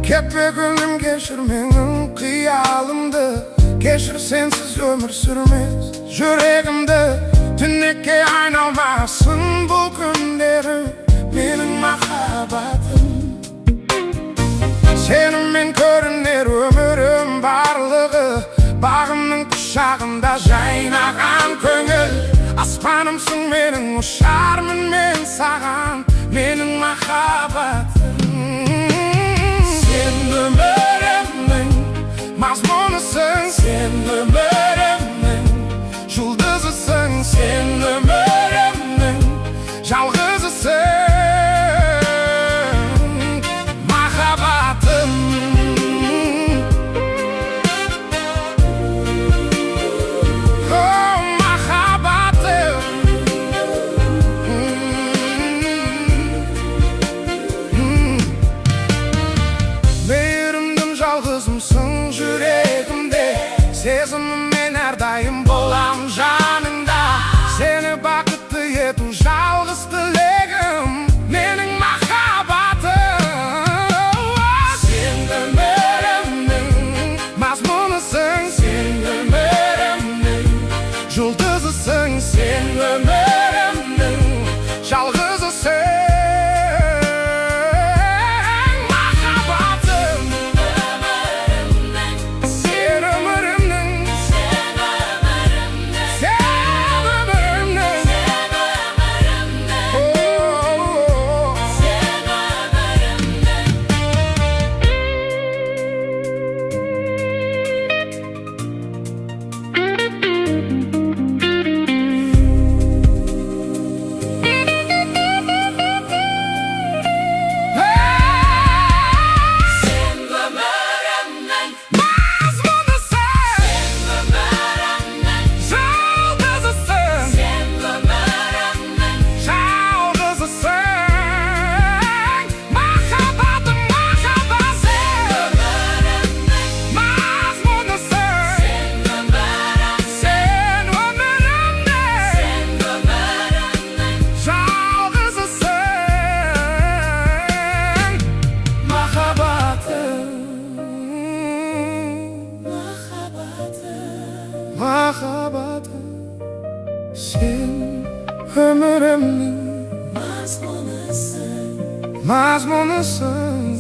Kepegünüm geçir menin kıyalımdı. Geçir sensiz ömür sürmez yüreğimde. Tünekке ayналmasın bu günleri menin Mахабатым. Seninmen görünür ömürüm barlığı, bağımның kuşağında жайнаған көңіл. Аспанымсың менің, ұшармын мен саған, менің Махабатым. Sen ömrümün mazmunusın, sen ömrümün жұлдызысың, sen ömrümün жалғызысың. Махабатым. Oh, Махабатым. Мейірімдім жалғызымсың жүрегімде, сезіміммен әрдайым болам жаныңда. Сені бақытты ету жалғыз тілегім, менің Махабатым. Sen ömrümün mazmunusың, sen ömrümün жұлдызысың, sen ömrümün жалғызысың. Махабатым. Sen ömrümün, sen ömrümün. Oh, Махабатым. Sen ömrümün mazmunusың.